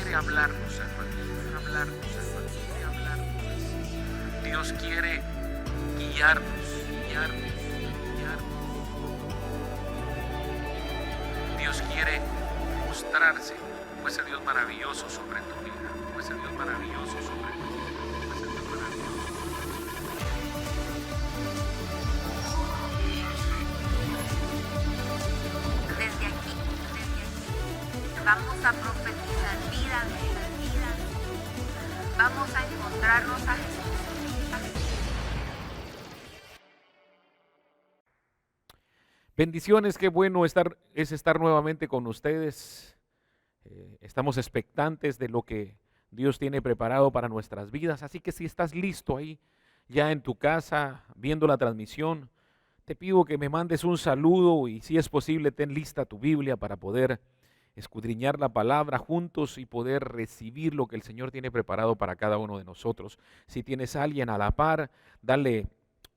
quiere hablarnos, hermano, hablarnos, hermano, quiere hablarnos. Dios quiere guiarnos, guiarnos, guiarnos. Dios quiere mostrarse como ese Dios maravilloso sobre tu vida, como ese Dios maravilloso sobre tu vida, como ese Dios maravilloso. Desde aquí, vamos a profetizar vida, vida. Vamos a encontrarnos a Jesús, a Jesús. Bendiciones, qué bueno estar nuevamente con ustedes. Estamos expectantes de lo que Dios tiene preparado para nuestras vidas. Así que si estás listo ahí, ya en tu casa, viendo la transmisión, te pido que me mandes un saludo y si es posible, ten lista tu Biblia para poder escudriñar la palabra juntos y poder recibir lo que el Señor tiene preparado para cada uno de nosotros. Si tienes a alguien a la par, dale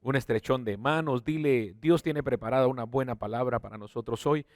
un estrechón de manos, dile, Dios tiene preparada una buena palabra para nosotros hoy.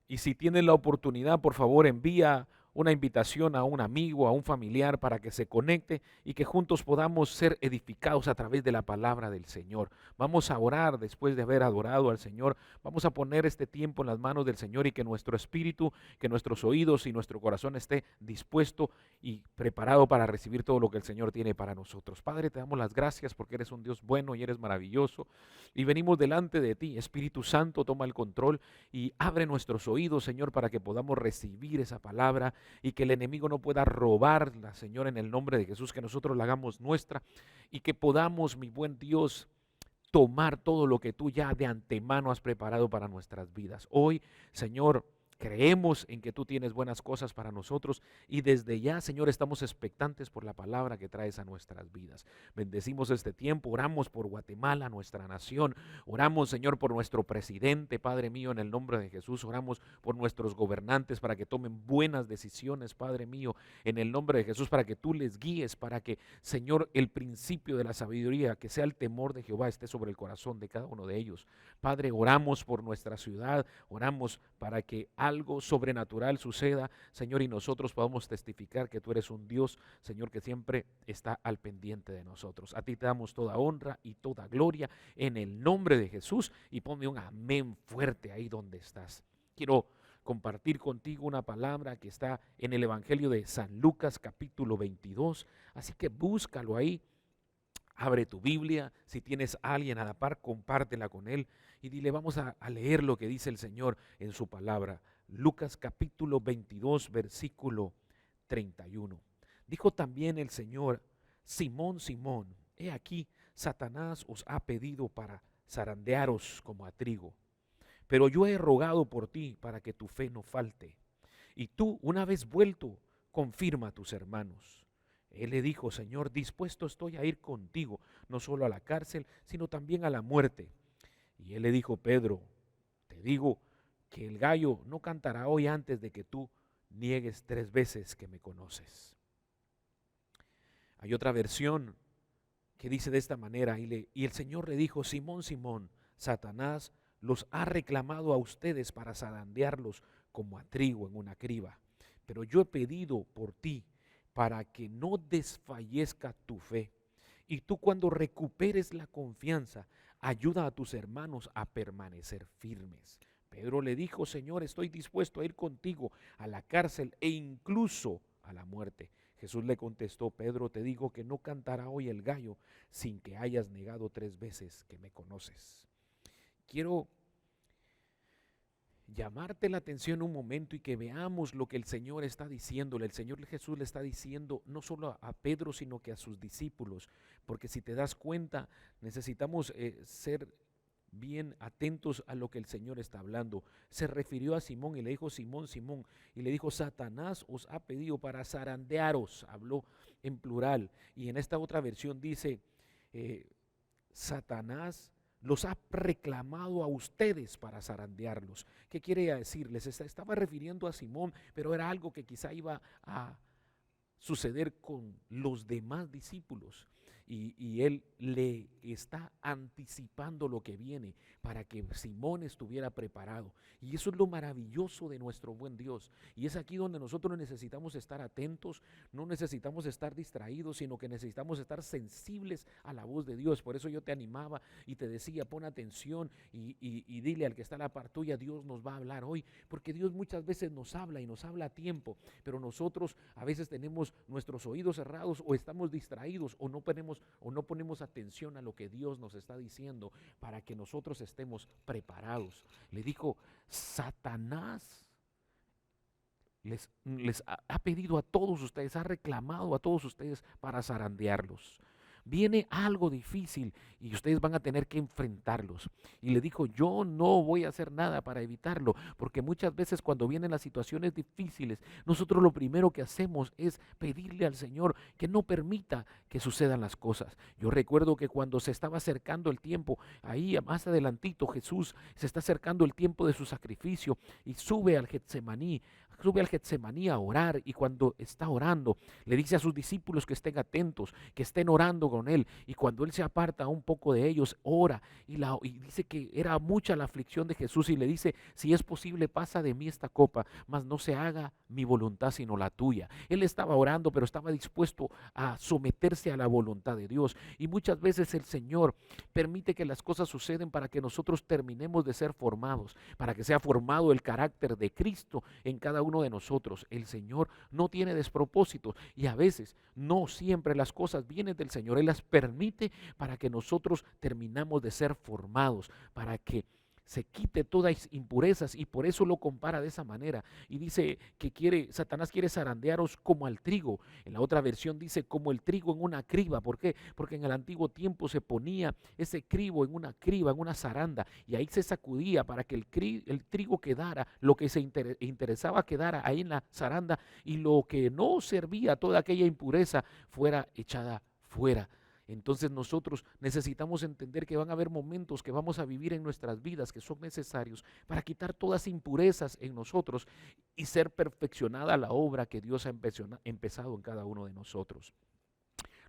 Y si tienes la oportunidad, por favor, envía una invitación a un amigo, a un familiar para que se conecte y que juntos podamos ser edificados a través de la palabra del Señor. Vamos a orar después de haber adorado al Señor. Vamos a poner este tiempo en las manos del Señor y que nuestro espíritu, que nuestros oídos y nuestro corazón esté dispuesto y preparado para recibir todo lo que el Señor tiene para nosotros. Padre, te damos las gracias porque eres un Dios bueno y eres maravilloso. Y venimos delante de ti. Espíritu Santo, toma el control y abre nuestros oídos, Señor, para que podamos recibir esa palabra y que el enemigo no pueda robarla, Señor, en el nombre de Jesús, que nosotros la hagamos nuestra y que podamos, mi buen Dios, tomar todo lo que tú ya de antemano has preparado para nuestras vidas. Hoy, Señor, creemos en que tú tienes buenas cosas para nosotros y desde ya, Señor, estamos expectantes por la palabra que traes a nuestras vidas. Bendecimos este tiempo, oramos por Guatemala, nuestra nación, oramos, Señor, por nuestro presidente, Padre mío, en el nombre de Jesús, oramos por nuestros gobernantes para que tomen buenas decisiones, Padre mío, en el nombre de Jesús, para que tú les guíes, para que, Señor, el principio de la sabiduría, que sea el temor de Jehová, esté sobre el corazón de cada uno de ellos. Padre, oramos por nuestra ciudad, oramos para que algo sobrenatural suceda, Señor, y nosotros podamos testificar que tú eres un Dios, Señor, que siempre está al pendiente de nosotros. A ti te damos toda honra y toda gloria en el nombre de Jesús y ponme un amén fuerte ahí donde estás. Quiero compartir contigo una palabra que está en el Evangelio de San Lucas capítulo 22, así que búscalo ahí. Abre tu Biblia, si tienes a alguien a la par, compártela con él y dile, vamos a leer lo que dice el Señor en su palabra. Lucas capítulo 22, versículo 31. Dijo también el Señor, Simón, Simón, he aquí, Satanás os ha pedido para zarandearos como a trigo, pero yo he rogado por ti para que tu fe no falte. Y tú, una vez vuelto, confirma a tus hermanos. Él le dijo, Señor, dispuesto estoy a ir contigo, no solo a la cárcel, sino también a la muerte. Y él le dijo, Pedro, te digo que el gallo no cantará hoy antes de que tú niegues 3 veces que me conoces. Hay otra versión que dice de esta manera, y el Señor le dijo, Simón, Simón, Satanás los ha reclamado a ustedes para zarandearlos como a trigo en una criba, pero yo he pedido por ti para que no desfallezca tu fe. Y tú cuando recuperes la confianza, ayuda a tus hermanos a permanecer firmes. Pedro le dijo, Señor, estoy dispuesto a ir contigo a la cárcel e incluso a la muerte. Jesús le contestó, Pedro, te digo que no cantará hoy el gallo sin que hayas negado 3 veces que me conoces. Quiero llamarte la atención un momento y que veamos lo que el Señor está diciéndole. El Señor Jesús le está diciendo no solo a Pedro, sino que a sus discípulos, porque si te das cuenta, necesitamos ser bien atentos a lo que el Señor está hablando. Se refirió a Simón y le dijo, Simón, Simón, y le dijo, Satanás os ha pedido para zarandearos, habló en plural, y en esta otra versión dice, Satanás los ha reclamado a ustedes para zarandearlos. ¿Qué quiere decirles? Estaba refiriendo a Simón, pero era algo que quizá iba a suceder con los demás discípulos. Y él le que está anticipando lo que viene para que Simón estuviera preparado. Y eso es lo maravilloso de nuestro buen Dios. Y es aquí donde nosotros necesitamos estar atentos, no necesitamos estar distraídos, sino que necesitamos estar sensibles a la voz de Dios. Por eso yo te animaba y te decía, pon atención y dile al que está a la par tuya, Dios nos va a hablar hoy, porque Dios muchas veces nos habla y nos habla a tiempo, pero nosotros a veces tenemos nuestros oídos cerrados o estamos distraídos o no ponemos atención a lo que Dios nos está diciendo para que nosotros estemos preparados. Le dijo, Satanás les ha pedido a todos ustedes, ha reclamado a todos ustedes para zarandearlos. Viene algo difícil y ustedes van a tener que enfrentarlos. Y le dijo, yo no voy a hacer nada para evitarlo, porque muchas veces cuando vienen las situaciones difíciles, nosotros lo primero que hacemos es pedirle al Señor que no permita que sucedan las cosas. Yo recuerdo que cuando se estaba acercando el tiempo, ahí más adelantito Jesús se está acercando el tiempo de su sacrificio y sube al Getsemaní a orar, y cuando está orando le dice a sus discípulos que estén atentos, que estén orando con él, y cuando él se aparta un poco de ellos, ora y dice que era mucha la aflicción de Jesús y le dice, si es posible pasa de mí esta copa, mas no se haga mi voluntad sino la tuya. Él estaba orando, pero estaba dispuesto a someterse a la voluntad de Dios, y muchas veces el Señor permite que las cosas suceden para que nosotros terminemos de ser formados, para que sea formado el carácter de Cristo en cada uno de nosotros. El Señor no tiene despropósitos y a veces no siempre las cosas vienen del Señor. Él las permite para que nosotros terminamos de ser formados, para que se quite todas impurezas, y por eso lo compara de esa manera y dice que Satanás quiere zarandearos como al trigo. En la otra versión dice como el trigo en una criba. ¿Por qué? Porque en el antiguo tiempo se ponía ese cribo en una criba, en una zaranda, y ahí se sacudía para que el trigo quedara, lo que se interesaba quedara ahí en la zaranda, y lo que no servía, toda aquella impureza, fuera echada fuera. Entonces nosotros necesitamos entender que van a haber momentos que vamos a vivir en nuestras vidas que son necesarios para quitar todas impurezas en nosotros y ser perfeccionada la obra que Dios ha empezado en cada uno de nosotros.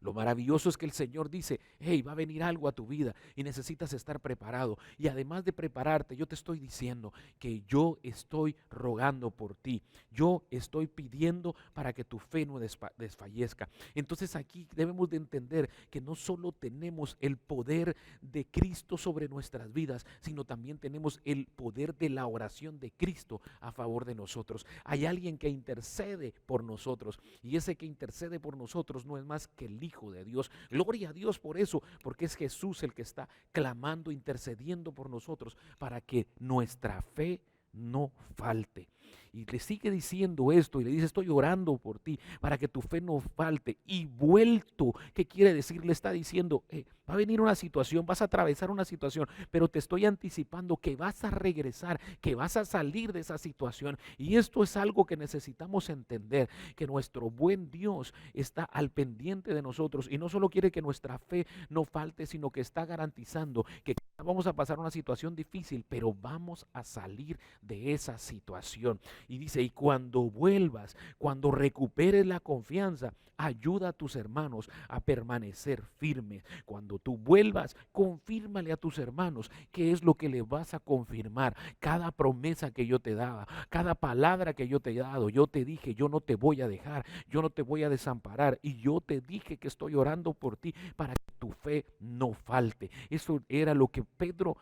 Lo maravilloso es que el Señor dice, hey, va a venir algo a tu vida y necesitas estar preparado. Y además de prepararte, yo te estoy diciendo que yo estoy rogando por ti. Yo estoy pidiendo para que tu fe no desfallezca. Entonces aquí debemos de entender que no solo tenemos el poder de Cristo sobre nuestras vidas, sino también tenemos el poder de la oración de Cristo a favor de nosotros. Hay alguien que intercede por nosotros, y ese que intercede por nosotros no es más que el Hijo de Dios. Gloria a Dios por eso, porque es Jesús el que está clamando, intercediendo por nosotros para que nuestra fe no falte. Y le sigue diciendo esto y le dice, estoy orando por ti para que tu fe no falte. Y vuelto, ¿qué quiere decir? Le está diciendo, va a venir una situación, vas a atravesar una situación, pero te estoy anticipando que vas a regresar, que vas a salir de esa situación. Y esto es algo que necesitamos entender, que nuestro buen Dios está al pendiente de nosotros y no solo quiere que nuestra fe no falte, sino que está garantizando que vamos a pasar una situación difícil, pero vamos a salir de esa situación. Y dice, y cuando vuelvas, cuando recuperes la confianza, ayuda a tus hermanos a permanecer firmes. Cuando tú vuelvas, confírmale a tus hermanos qué es lo que le vas a confirmar. Cada promesa que yo te daba, cada palabra que yo te he dado, yo te dije, yo no te voy a dejar, yo no te voy a desamparar, y yo te dije que estoy orando por ti para que tu fe no falte. Eso era lo que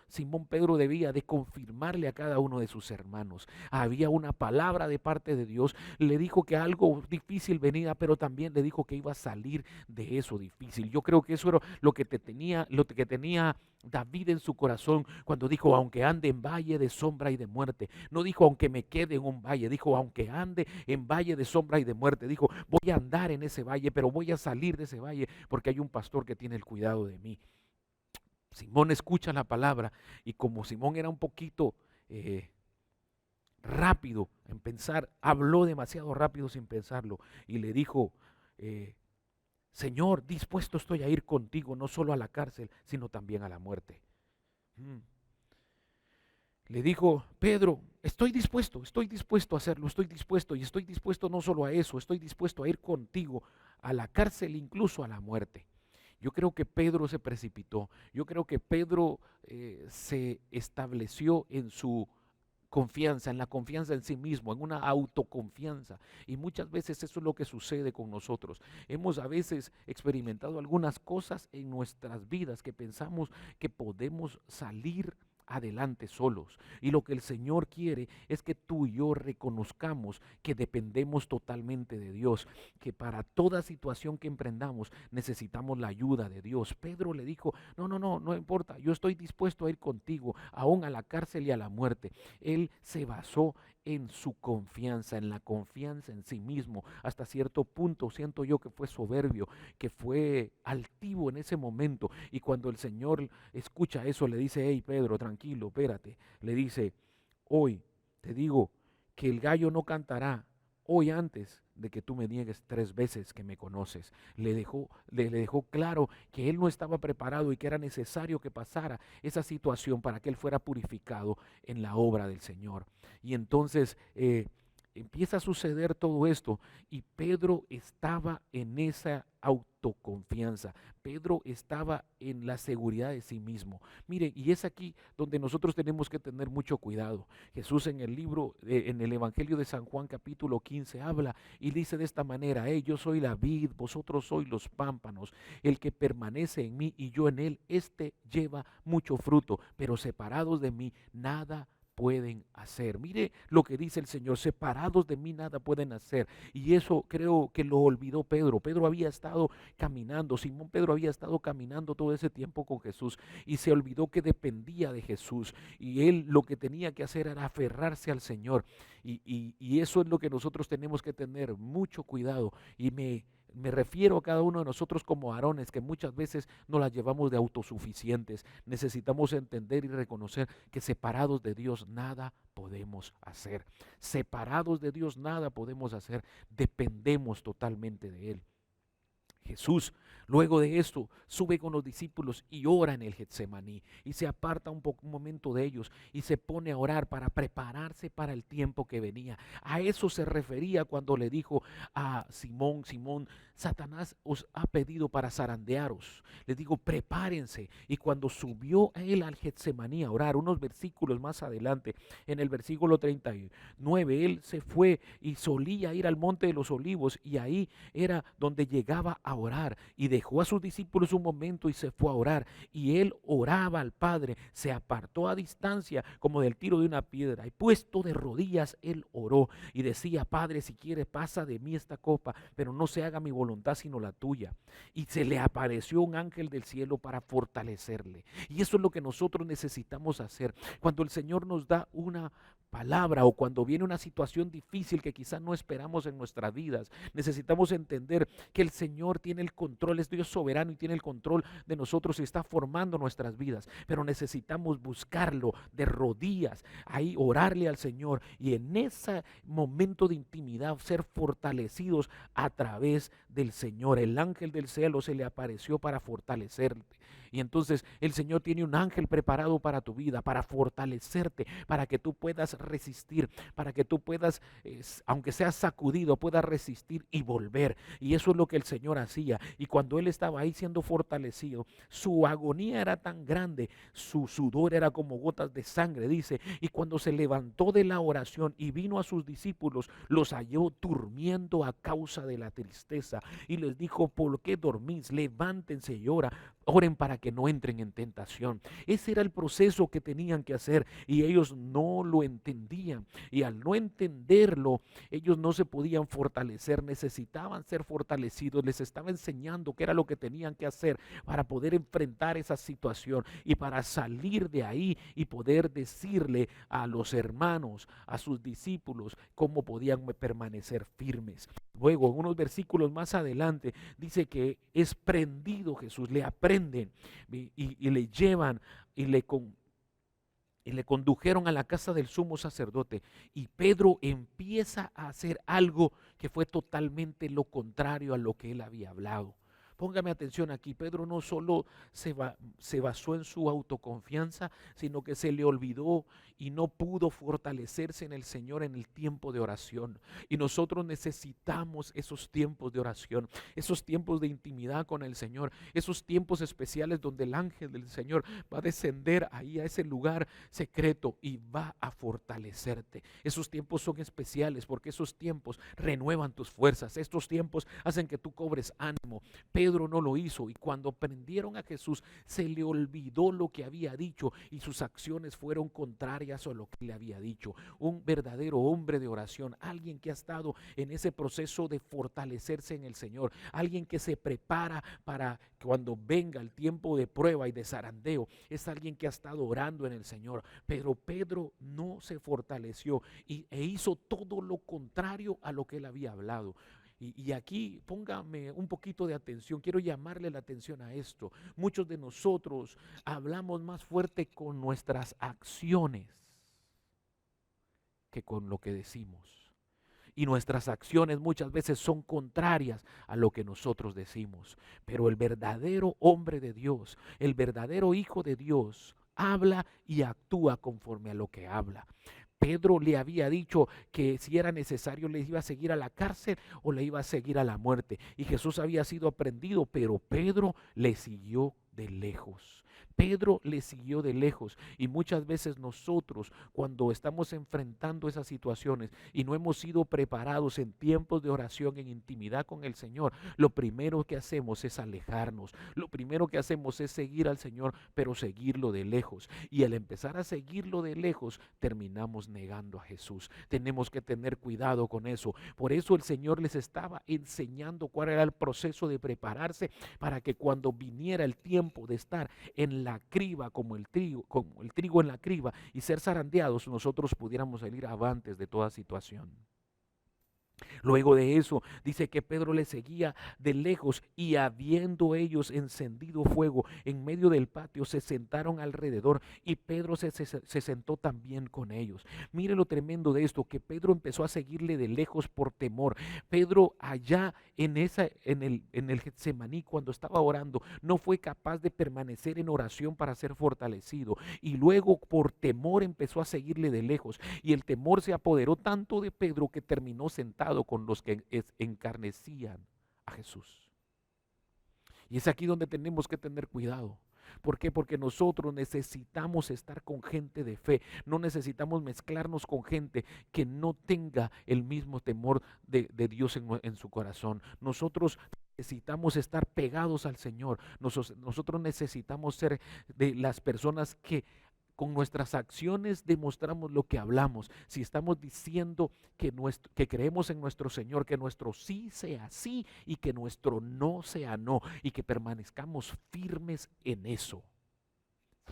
Simón Pedro debía de confirmarle a cada uno de sus hermanos. Había una palabra de parte de Dios, le dijo que algo difícil venía, pero también le dijo que iba a salir de eso difícil. Yo creo que eso era lo que tenía David en su corazón cuando dijo, aunque ande en valle de sombra y de muerte. No dijo aunque me quede en un valle, dijo aunque ande en valle de sombra y de muerte. Dijo, voy a andar en ese valle, pero voy a salir de ese valle porque hay un pastor que tiene el cuidado de mí. Simón escucha la palabra, y como Simón era un poquito rápido en pensar, habló demasiado rápido sin pensarlo y le dijo, Señor, dispuesto estoy a ir contigo, no solo a la cárcel, sino también a la muerte. Le dijo, Pedro, estoy dispuesto a hacerlo, estoy dispuesto no solo a eso, estoy dispuesto a ir contigo a la cárcel, incluso a la muerte. Yo creo que Pedro se precipitó. Yo creo que Pedro se estableció en su confianza, en la confianza en sí mismo, en una autoconfianza. Y muchas veces eso es lo que sucede con nosotros. Hemos a veces experimentado algunas cosas en nuestras vidas que pensamos que podemos salir adelante solos. Y lo que el Señor quiere es que tú y yo reconozcamos que dependemos totalmente de Dios, que para toda situación que emprendamos necesitamos la ayuda de Dios. Pedro le dijo, no importa, yo estoy dispuesto a ir contigo, aún a la cárcel y a la muerte. Él se basó en su confianza, en la confianza en sí mismo. Hasta cierto punto siento yo que fue soberbio, que fue altivo en ese momento. Y cuando el Señor escucha eso, le dice, hey Pedro, tranquilo, espérate. Le dice, hoy te digo que el gallo no cantará hoy antes de que tú me niegues 3 veces que me conoces. Le dejó claro que él no estaba preparado y que era necesario que pasara esa situación para que él fuera purificado en la obra del Señor. Y entonces empieza a suceder todo esto y Pedro estaba en esa autoconfianza. Pedro estaba en la seguridad de sí mismo. Mire, y es aquí donde nosotros tenemos que tener mucho cuidado. Jesús en el libro, en el Evangelio de San Juan capítulo 15 habla y dice de esta manera, yo soy la vid, vosotros sois los pámpanos, el que permanece en mí y yo en él, este lleva mucho fruto, pero separados de mí nada pueden hacer. Mire lo que dice el Señor, separados de mí nada pueden hacer. Y eso creo que lo olvidó Pedro. Pedro había estado caminando, Simón Pedro había estado caminando todo ese tiempo con Jesús y se olvidó que dependía de Jesús y él lo que tenía que hacer era aferrarse al Señor y eso es lo que nosotros tenemos que tener mucho cuidado y me refiero a cada uno de nosotros como varones que muchas veces nos las llevamos de autosuficientes. Necesitamos entender y reconocer que separados de Dios nada podemos hacer. Separados de Dios nada podemos hacer. Dependemos totalmente de Él. Jesús, luego de esto, sube con los discípulos y ora en el Getsemaní y se aparta un momento de ellos y se pone a orar para prepararse para el tiempo que venía. A eso se refería cuando le dijo a Simón, Simón, Satanás os ha pedido para zarandearos. Les digo, prepárense. Y cuando subió a él al Getsemaní a orar, unos versículos más adelante, en el versículo 39, él se fue y solía ir al monte de los olivos y ahí era donde llegaba a orar y dejó a sus discípulos un momento y se fue a orar y él oraba al Padre, se apartó a distancia como del tiro de una piedra y puesto de rodillas él oró y decía, Padre, si quieres pasa de mí esta copa, pero no se haga mi voluntad sino la tuya. Y se le apareció un ángel del cielo para fortalecerle y eso es lo que nosotros necesitamos hacer cuando el Señor nos da una palabra o cuando viene una situación difícil que quizás no esperamos en nuestras vidas. Necesitamos entender que el Señor tiene el control, es Dios soberano y tiene el control de nosotros y está formando nuestras vidas, pero necesitamos buscarlo de rodillas, ahí orarle al Señor y en ese momento de intimidad ser fortalecidos a través del Señor. El ángel del cielo se le apareció para fortalecerte. Y entonces el Señor tiene un ángel preparado para tu vida, para fortalecerte, para que tú puedas resistir, para que tú puedas, aunque seas sacudido, puedas resistir y volver. Y eso es lo que el Señor hacía. Y cuando Él estaba ahí siendo fortalecido, su agonía era tan grande, su sudor era como gotas de sangre, dice. Y cuando se levantó de la oración y vino a sus discípulos, los halló durmiendo a causa de la tristeza. Y les dijo, ¿por qué dormís? Levántense y oren para que no entren en tentación. Ese era el proceso que tenían que hacer y ellos no lo entendían. Y al no entenderlo, ellos no se podían fortalecer, necesitaban ser fortalecidos. Les estaba enseñando qué era lo que tenían que hacer para poder enfrentar esa situación y para salir de ahí y poder decirle a los hermanos, a sus discípulos, cómo podían permanecer firmes. Luego, en unos versículos más adelante, dice que es prendido Jesús, le aprenden y le llevan y le condujeron a la casa del sumo sacerdote y Pedro empieza a hacer algo que fue totalmente lo contrario a lo que él había hablado. Póngame atención aquí, Pedro no solo se basó en su autoconfianza, sino que se le olvidó y no pudo fortalecerse en el Señor en el tiempo de oración. Y nosotros necesitamos esos tiempos de oración, esos tiempos de intimidad con el Señor, esos tiempos especiales donde el ángel del Señor va a descender ahí a ese lugar secreto y va a fortalecerte. Esos tiempos son especiales porque esos tiempos renuevan tus fuerzas, estos tiempos hacen que tú cobres ánimo. Pedro no lo hizo y cuando prendieron a Jesús se le olvidó lo que había dicho y sus acciones fueron contrarias a lo que le había dicho. Un verdadero hombre de oración, alguien que ha estado en ese proceso de fortalecerse en el Señor, alguien que se prepara para cuando venga el tiempo de prueba y de zarandeo, es alguien que ha estado orando en el Señor. Pero Pedro no se fortaleció e hizo todo lo contrario a lo que él había hablado. Y aquí póngame un poquito de atención, quiero llamarle la atención a esto. Muchos de nosotros hablamos más fuerte con nuestras acciones que con lo que decimos. Y nuestras acciones muchas veces son contrarias a lo que nosotros decimos. Pero el verdadero hombre de Dios, el verdadero hijo de Dios, habla y actúa conforme a lo que habla. Pedro le había dicho que si era necesario le iba a seguir a la cárcel o le iba a seguir a la muerte. Y Jesús había sido prendido, pero Pedro le siguió de lejos. Pedro le siguió de lejos y muchas veces nosotros cuando estamos enfrentando esas situaciones y no hemos sido preparados en tiempos de oración, en intimidad con el Señor, lo primero que hacemos es alejarnos, lo primero que hacemos es seguir al Señor, pero seguirlo de lejos, y al empezar a seguirlo de lejos terminamos negando a Jesús. Tenemos que tener cuidado con eso. Por eso el Señor les estaba enseñando cuál era el proceso de prepararse para que cuando viniera el tiempo de estar en la criba como el trigo en la criba y ser zarandeados, nosotros pudiéramos salir avantes de toda situación. Luego de eso dice que Pedro le seguía de lejos y habiendo ellos encendido fuego en medio del patio se sentaron alrededor y Pedro se sentó también con ellos. Mire lo tremendo de esto, que Pedro empezó a seguirle de lejos por temor. Pedro allá en el Getsemaní cuando estaba orando no fue capaz de permanecer en oración para ser fortalecido y luego por temor empezó a seguirle de lejos y el temor se apoderó tanto de Pedro que terminó sentado con los que encarnecían a Jesús. Y es aquí donde tenemos que tener cuidado. ¿Por qué? Porque nosotros necesitamos estar con gente de fe, no necesitamos mezclarnos con gente que no tenga el mismo temor de Dios en su corazón. Nosotros necesitamos estar pegados al Señor, nosotros necesitamos ser de las personas que con nuestras acciones demostramos lo que hablamos. Si estamos diciendo que creemos en nuestro Señor, que nuestro sí sea sí y que nuestro no sea no, y que permanezcamos firmes en eso,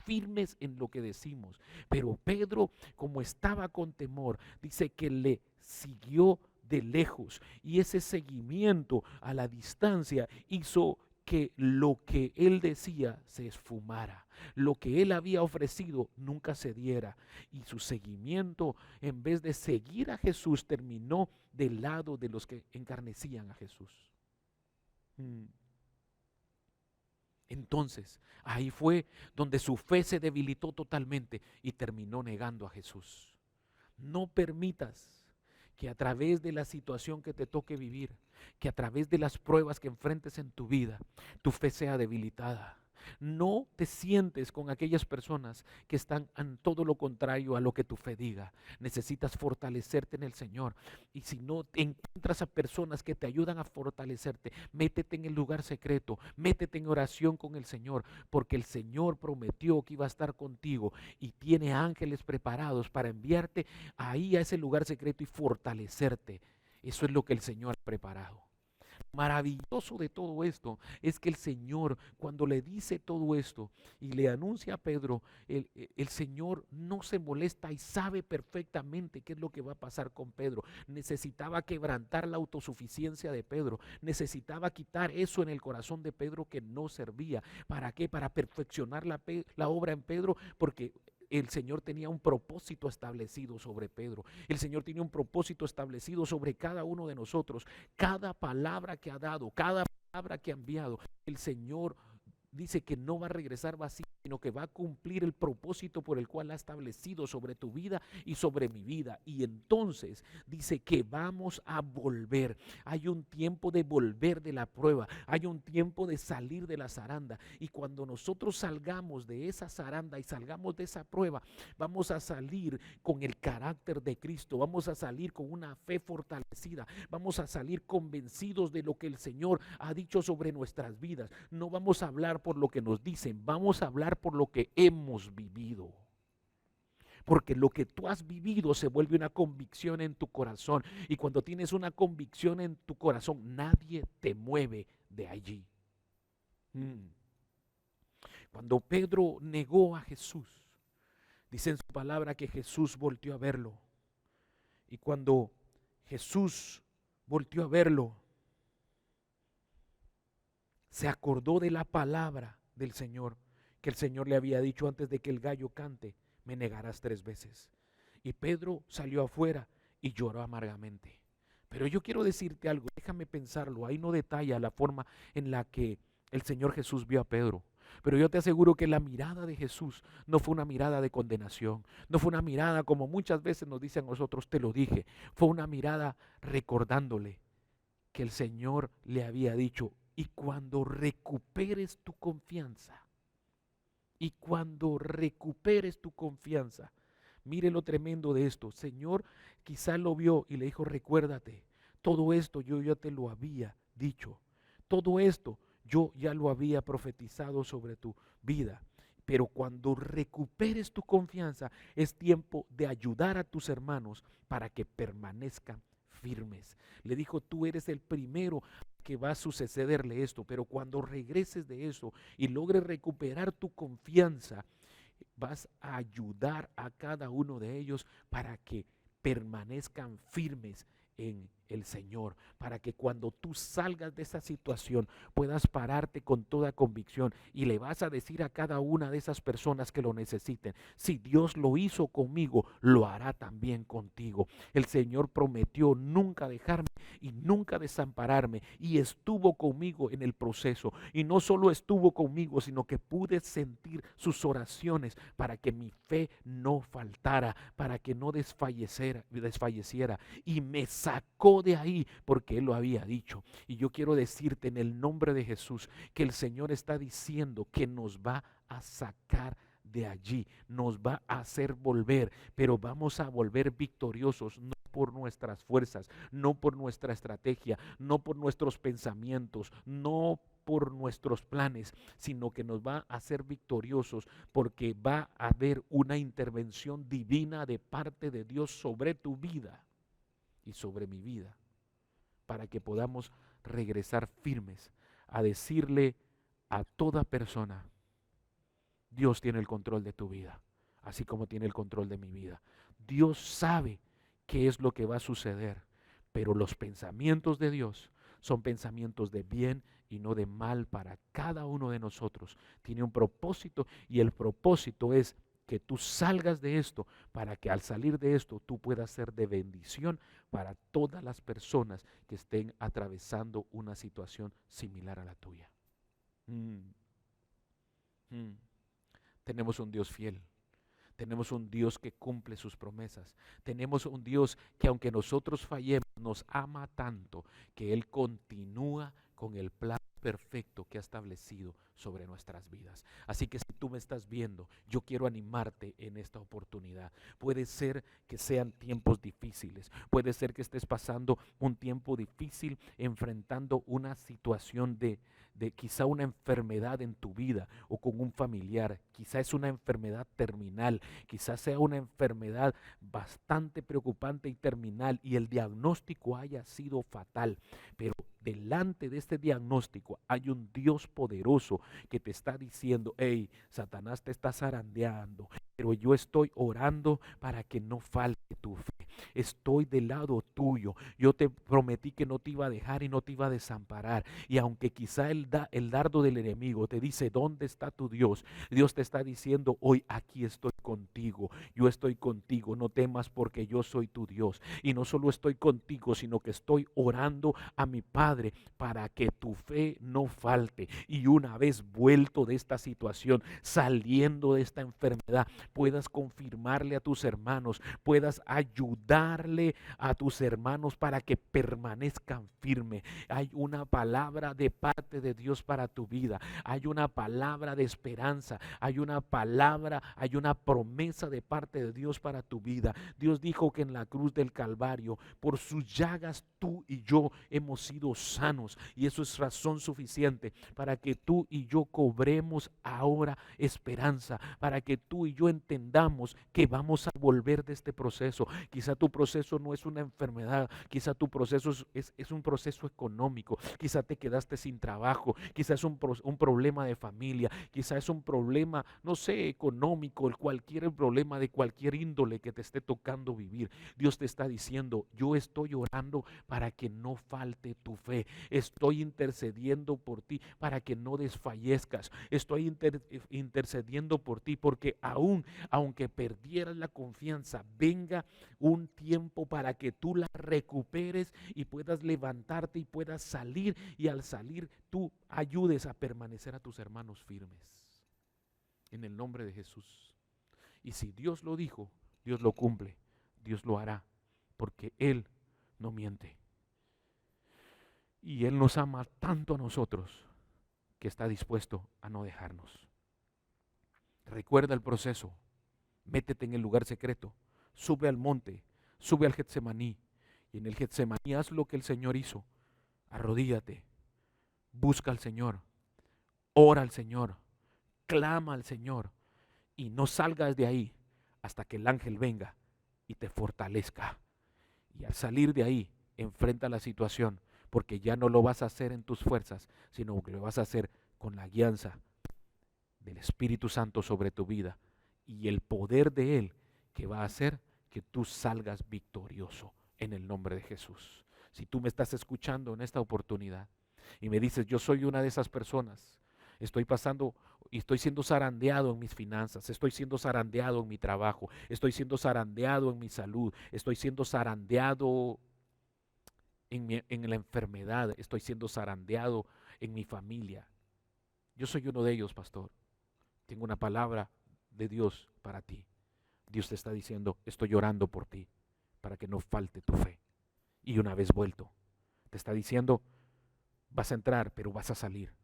firmes en lo que decimos. Pero Pedro, como estaba con temor, dice que le siguió de lejos y ese seguimiento a la distancia hizo que lo que él decía se esfumara, lo que él había ofrecido nunca se diera y su seguimiento en vez de seguir a Jesús terminó del lado de los que encarnecían a Jesús. Entonces ahí fue donde su fe se debilitó totalmente y terminó negando a Jesús. No permitas que a través de la situación que te toque vivir, que a través de las pruebas que enfrentes en tu vida, tu fe sea debilitada. No te sientes con aquellas personas que están en todo lo contrario a lo que tu fe diga. Necesitas fortalecerte en el Señor. Y si no encuentras a personas que te ayudan a fortalecerte, métete en el lugar secreto, métete en oración con el Señor, porque el Señor prometió que iba a estar contigo y tiene ángeles preparados para enviarte ahí a ese lugar secreto y fortalecerte. Eso es lo que el Señor ha preparado. Maravilloso de todo esto es que el Señor, cuando le dice todo esto y le anuncia a Pedro, el Señor no se molesta y sabe perfectamente qué es lo que va a pasar con Pedro. Necesitaba quebrantar la autosuficiencia de Pedro, necesitaba quitar eso en el corazón de Pedro que no servía. ¿Para qué? Para perfeccionar la obra en Pedro, porque el Señor tenía un propósito establecido sobre Pedro. El Señor tenía un propósito establecido sobre cada uno de nosotros. Cada palabra que ha dado, cada palabra que ha enviado, el Señor dice que no va a regresar vacío, sino que va a cumplir el propósito por el cual ha establecido sobre tu vida y sobre mi vida. Y entonces dice que vamos a volver. Hay un tiempo de volver de la prueba, hay un tiempo de salir de la zaranda. Y cuando nosotros salgamos de esa zaranda y salgamos de esa prueba, vamos a salir con el carácter de Cristo, vamos a salir con una fe fortalecida, vamos a salir convencidos de lo que el Señor ha dicho sobre nuestras vidas. No vamos a hablar por lo que nos dicen, vamos a hablar por lo que hemos vivido. Porque lo que tú has vivido se vuelve una convicción en tu corazón. Y cuando tienes una convicción en tu corazón, nadie te mueve de allí. Cuando Pedro negó a Jesús, dice en su palabra que Jesús volteó a verlo. Y cuando Jesús volteó a verlo, se acordó de la palabra del Señor, que el Señor le había dicho antes de que el gallo cante, me negarás 3 veces. Y Pedro salió afuera y lloró amargamente. Pero yo quiero decirte algo, déjame pensarlo, ahí no detalla la forma en la que el Señor Jesús vio a Pedro. Pero yo te aseguro que la mirada de Jesús no fue una mirada de condenación, no fue una mirada como muchas veces nos dicen a nosotros, te lo dije, fue una mirada recordándole que el Señor le había dicho, y cuando recuperes tu confianza, mire lo tremendo de esto. Señor quizá lo vio y le dijo, recuérdate, todo esto yo ya te lo había dicho, todo esto yo ya lo había profetizado sobre tu vida. Pero cuando recuperes tu confianza, es tiempo de ayudar a tus hermanos para que permanezcan firmes. Le dijo, tú eres el primero que va a sucederle esto, pero cuando regreses de eso y logres recuperar tu confianza, vas a ayudar a cada uno de ellos para que permanezcan firmes en el Señor, para que cuando tú salgas de esa situación puedas pararte con toda convicción y le vas a decir a cada una de esas personas que lo necesiten, si Dios lo hizo conmigo, lo hará también contigo. El Señor prometió nunca dejarme y nunca desampararme, y estuvo conmigo en el proceso, y no solo estuvo conmigo, sino que pude sentir sus oraciones para que mi fe no faltara, para que no desfalleciera, y me sacó de ahí porque Él lo había dicho. Y yo quiero decirte en el nombre de Jesús que el Señor está diciendo que nos va a sacar de allí, nos va a hacer volver, pero vamos a volver victoriosos, no por nuestras fuerzas, no por nuestra estrategia, no por nuestros pensamientos, no por nuestros planes, sino que nos va a hacer victoriosos porque va a haber una intervención divina de parte de Dios sobre tu vida y sobre mi vida, para que podamos regresar firmes a decirle a toda persona, Dios tiene el control de tu vida, así como tiene el control de mi vida. Dios sabe qué es lo que va a suceder, pero los pensamientos de Dios son pensamientos de bien y no de mal para cada uno de nosotros. Tiene un propósito y el propósito es que tú salgas de esto para que al salir de esto tú puedas ser de bendición para todas las personas que estén atravesando una situación similar a la tuya. Tenemos un Dios fiel. Tenemos un Dios que cumple sus promesas. Tenemos un Dios que aunque nosotros fallemos, nos ama tanto que Él continúa con el plan perfecto que ha establecido sobre nuestras vidas. Así que si tú me estás viendo, yo quiero animarte en esta oportunidad. Puede ser que sean tiempos difíciles, puede ser que estés pasando un tiempo difícil enfrentando una situación de quizá una enfermedad en tu vida o con un familiar, quizá es una enfermedad terminal, quizá sea una enfermedad bastante preocupante y terminal y el diagnóstico haya sido fatal, pero delante de este diagnóstico hay un Dios poderoso que te está diciendo, hey, Satanás te está zarandeando, pero yo estoy orando para que no falte tu fe. estoy del lado tuyo. Yo te prometí que no te iba a dejar y no te iba a desamparar. Y aunque quizá el dardo del enemigo te dice, ¿dónde está tu Dios? Dios te está diciendo hoy, aquí estoy contigo. Yo estoy contigo, no temas porque yo soy tu Dios. Y no solo estoy contigo, sino que estoy orando a mi Padre para que tu fe no falte. Y una vez vuelto de esta situación, saliendo de esta enfermedad, puedas confirmarle a tus hermanos, puedas ayudarle a tus hermanos para que permanezcan firmes. Hay una palabra de parte de Dios para tu vida. Hay una palabra de esperanza. Hay una palabra, hay una promesa de parte de Dios para tu vida. Dios dijo que en la cruz del Calvario, por sus llagas tú y yo hemos sido sanos. Y eso es razón suficiente para que tú y yo cobremos ahora esperanza, para que tú y yo entendamos que vamos a volver de este proceso. Quizá tu proceso no es una enfermedad, quizá tu proceso es un proceso económico, quizá te quedaste sin trabajo, quizá es un problema de familia, quizá es un problema, no sé, económico, cualquier problema de cualquier índole que te esté tocando vivir. Dios te está diciendo, yo estoy orando para que no falte tu fe, estoy intercediendo por ti para que no desfallezcas, estoy intercediendo por ti porque aunque perdieras la confianza, venga un tiempo para que tú la recuperes y puedas levantarte y puedas salir, y al salir tú ayudes a permanecer a tus hermanos firmes. En el nombre de Jesús. Y si Dios lo dijo, Dios lo cumple, Dios lo hará, porque Él no miente. Y Él nos ama tanto a nosotros que está dispuesto a no dejarnos. Recuerda el proceso. Métete en el lugar secreto, sube al monte, sube al Getsemaní, y en el Getsemaní haz lo que el Señor hizo. Arrodíllate, busca al Señor, ora al Señor, clama al Señor, y no salgas de ahí hasta que el ángel venga y te fortalezca. Y al salir de ahí, enfrenta la situación, porque ya no lo vas a hacer en tus fuerzas, sino que lo vas a hacer con la guianza del Espíritu Santo sobre tu vida y el poder de Él, que va a hacer que tú salgas victorioso en el nombre de Jesús. Si tú me estás escuchando en esta oportunidad y me dices, yo soy una de esas personas, estoy pasando y estoy siendo zarandeado en mis finanzas, estoy siendo zarandeado en mi trabajo, estoy siendo zarandeado en mi salud, estoy siendo zarandeado en la enfermedad, estoy siendo zarandeado en mi familia. Yo soy uno de ellos, pastor. Tengo una palabra de Dios para ti. Dios te está diciendo, estoy orando por ti, para que no falte tu fe. Y una vez vuelto, te está diciendo, vas a entrar, pero vas a salir.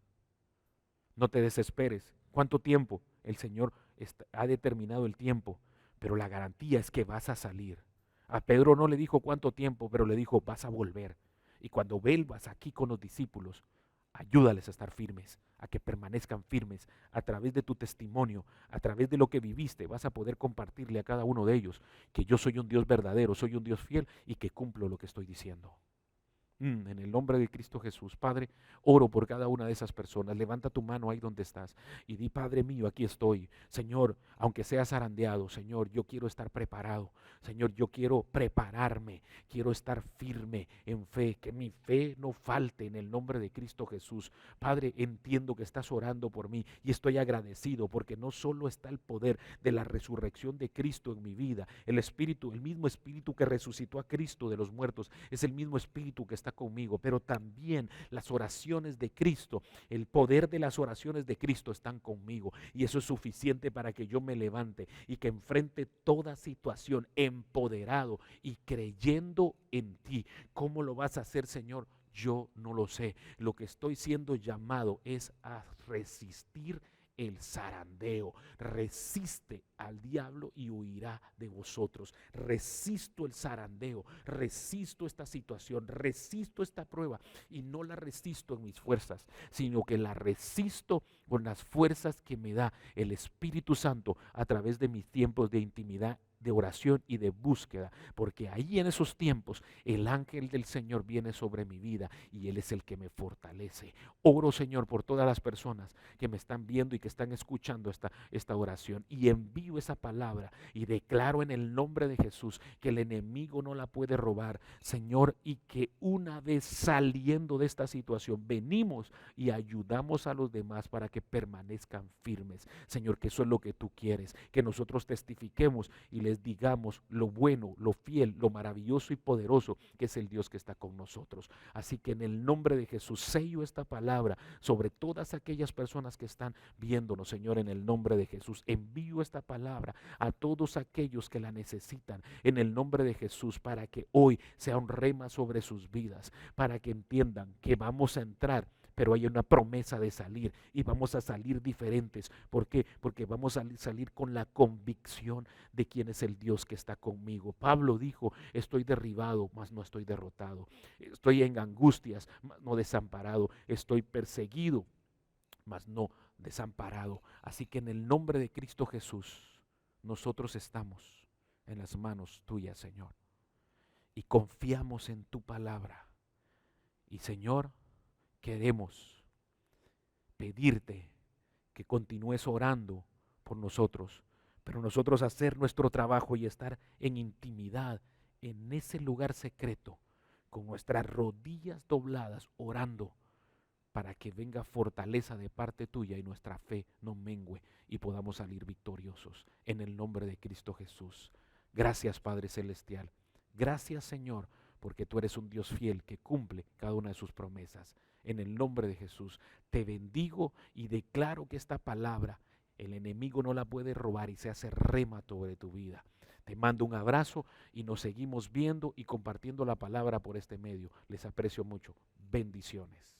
No te desesperes. ¿Cuánto tiempo? El Señor ha determinado el tiempo, pero la garantía es que vas a salir. A Pedro no le dijo cuánto tiempo, pero le dijo, vas a volver. Y cuando vuelvas aquí con los discípulos, ayúdales a estar firmes, a que permanezcan firmes. A través de tu testimonio, a través de lo que viviste, vas a poder compartirle a cada uno de ellos que yo soy un Dios verdadero, soy un Dios fiel y que cumplo lo que estoy diciendo. En el nombre de Cristo Jesús, Padre, oro por cada una de esas personas. Levanta tu mano ahí donde estás y di, Padre mío, aquí estoy. Señor, aunque sea zarandeado, Señor, yo quiero estar preparado. Señor, yo quiero prepararme, quiero estar firme en fe, que mi fe no falte en el nombre de Cristo Jesús. Padre, entiendo que estás orando por mí y estoy agradecido porque no solo está el poder de la resurrección de Cristo en mi vida, el Espíritu, el mismo Espíritu que resucitó a Cristo de los muertos, es el mismo Espíritu que está conmigo, pero también las oraciones de Cristo, el poder de las oraciones de Cristo están conmigo, y eso es suficiente para que yo me levante y que enfrente toda situación empoderado y creyendo en ti. ¿Cómo lo vas a hacer, Señor? Yo no lo sé. Lo que estoy siendo llamado es a resistir el zarandeo. Resiste al diablo y huirá de vosotros. Resisto el zarandeo, resisto esta situación, resisto esta prueba, y no la resisto en mis fuerzas, sino que la resisto con las fuerzas que me da el Espíritu Santo a través de mis tiempos de intimidad de oración y de búsqueda, porque ahí en esos tiempos el ángel del Señor viene sobre mi vida y Él es el que me fortalece. Oro, Señor, por todas las personas que me están viendo y que están escuchando esta oración, y envío esa palabra y declaro en el nombre de Jesús que el enemigo no la puede robar, Señor, y que una vez saliendo de esta situación venimos y ayudamos a los demás para que permanezcan firmes. Señor, que eso es lo que tú quieres, que nosotros testifiquemos y les digamos lo bueno, lo fiel, lo maravilloso y poderoso que es el Dios que está con nosotros. Así que en el nombre de Jesús sello esta palabra sobre todas aquellas personas que están viéndonos, Señor, en el nombre de Jesús. Envío esta palabra a todos aquellos que la necesitan en el nombre de Jesús, para que hoy sea un rema sobre sus vidas, para que entiendan que vamos a entrar, pero hay una promesa de salir y vamos a salir diferentes. ¿Por qué? Porque vamos a salir con la convicción de quién es el Dios que está conmigo. Pablo dijo, estoy derribado, mas no estoy derrotado. Estoy en angustias, mas no desamparado. Estoy perseguido, mas no desamparado. Así que en el nombre de Cristo Jesús, nosotros estamos en las manos tuyas, Señor, y confiamos en tu palabra. Y Señor, queremos pedirte que continúes orando por nosotros, pero nosotros hacer nuestro trabajo y estar en intimidad, en ese lugar secreto, con nuestras rodillas dobladas, orando, para que venga fortaleza de parte tuya y nuestra fe no mengue y podamos salir victoriosos en el nombre de Cristo Jesús. Gracias, Padre Celestial. Gracias, Señor, porque tú eres un Dios fiel que cumple cada una de sus promesas. En el nombre de Jesús te bendigo y declaro que esta palabra el enemigo no la puede robar y se hace rema sobre tu vida. Te mando un abrazo y nos seguimos viendo y compartiendo la palabra por este medio. Les aprecio mucho. Bendiciones.